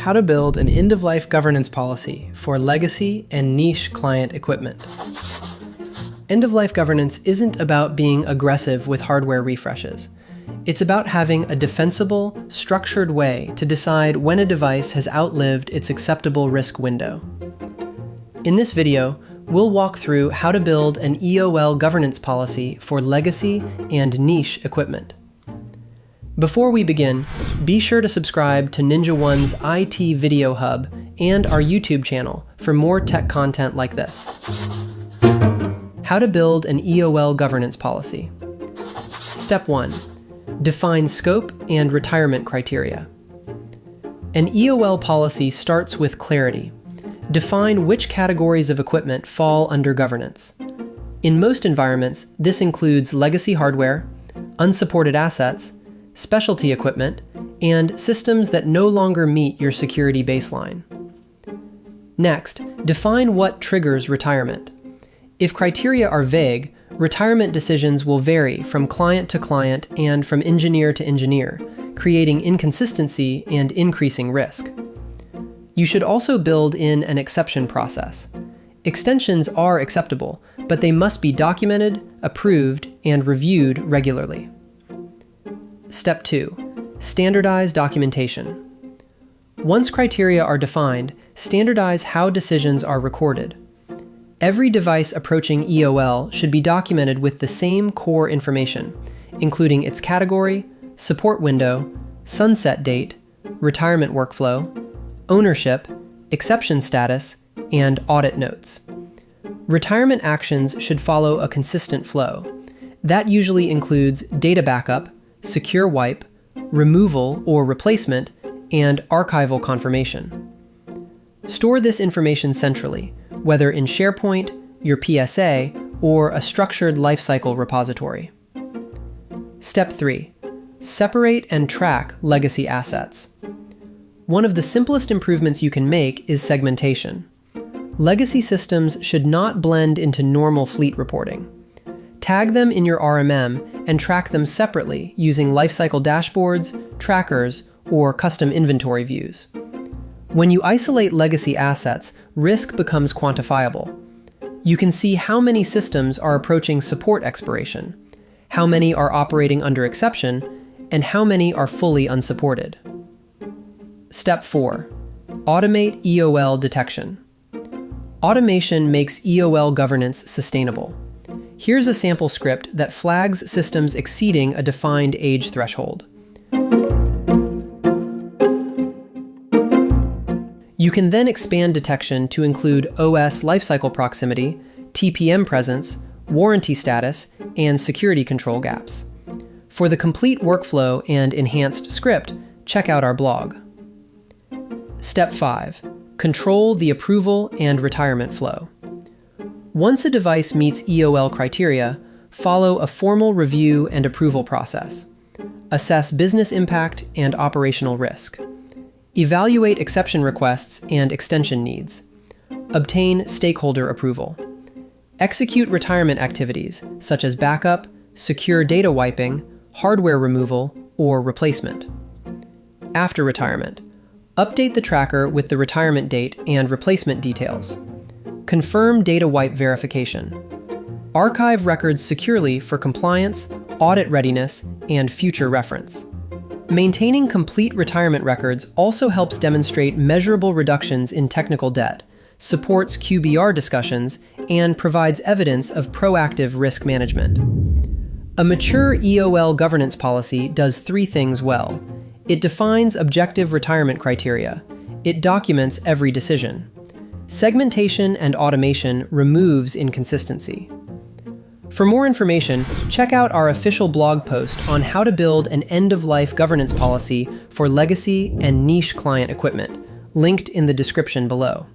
How to build an end-of-life governance policy for legacy and niche client equipment. End-of-life governance isn't about being aggressive with hardware refreshes. It's about having a defensible, structured way to decide when a device has outlived its acceptable risk window. In this video, we'll walk through how to build an EOL governance policy for legacy and niche equipment. Before we begin, be sure to subscribe to NinjaOne's IT Video Hub and our YouTube channel for more tech content like this. How to build an EOL governance policy. Step 1. Define scope and retirement criteria. An EOL policy starts with clarity. Define which categories of equipment fall under governance. In most environments, this includes legacy hardware, unsupported assets, specialty equipment, and systems that no longer meet your security baseline. Next, define what triggers retirement. If criteria are vague, retirement decisions will vary from client to client and from engineer to engineer, creating inconsistency and increasing risk. You should also build in an exception process. Extensions are acceptable, but they must be documented, approved, and reviewed regularly. Step 2. Standardize documentation. Once criteria are defined, standardize how decisions are recorded. Every device approaching EOL should be documented with the same core information, including its category, support window, sunset date, retirement workflow, ownership, exception status, and audit notes. Retirement actions should follow a consistent flow. That usually includes data backup, secure wipe, removal or replacement, and archival confirmation. Store this information centrally, whether in SharePoint, your PSA, or a structured lifecycle repository. Step 3. Separate and track legacy assets. One of the simplest improvements you can make is segmentation. Legacy systems should not blend into normal fleet reporting. Tag them in your RMM and track them separately using lifecycle dashboards, trackers, or custom inventory views. When you isolate legacy assets, risk becomes quantifiable. You can see how many systems are approaching support expiration, how many are operating under exception, and how many are fully unsupported. Step 4. Automate EOL detection. Automation makes EOL governance sustainable. Here's a sample script that flags systems exceeding a defined age threshold. You can then expand detection to include OS lifecycle proximity, TPM presence, warranty status, and security control gaps. For the complete workflow and enhanced script, check out our blog. Step 5. Control the approval and retirement flow. Once a device meets EOL criteria, follow a formal review and approval process. Assess business impact and operational risk. Evaluate exception requests and extension needs. Obtain stakeholder approval. Execute retirement activities such as backup, secure data wiping, hardware removal, or replacement. After retirement, update the tracker with the retirement date and replacement details. Confirm data wipe verification. Archive records securely for compliance, audit readiness, and future reference. Maintaining complete retirement records also helps demonstrate measurable reductions in technical debt, supports QBR discussions, and provides evidence of proactive risk management. A mature EOL governance policy does 3 things well. It defines objective retirement criteria. It documents every decision. Segmentation and automation removes inconsistency. For more information, check out our official blog post on how to build an end-of-life governance policy for legacy and niche client equipment, linked in the description below.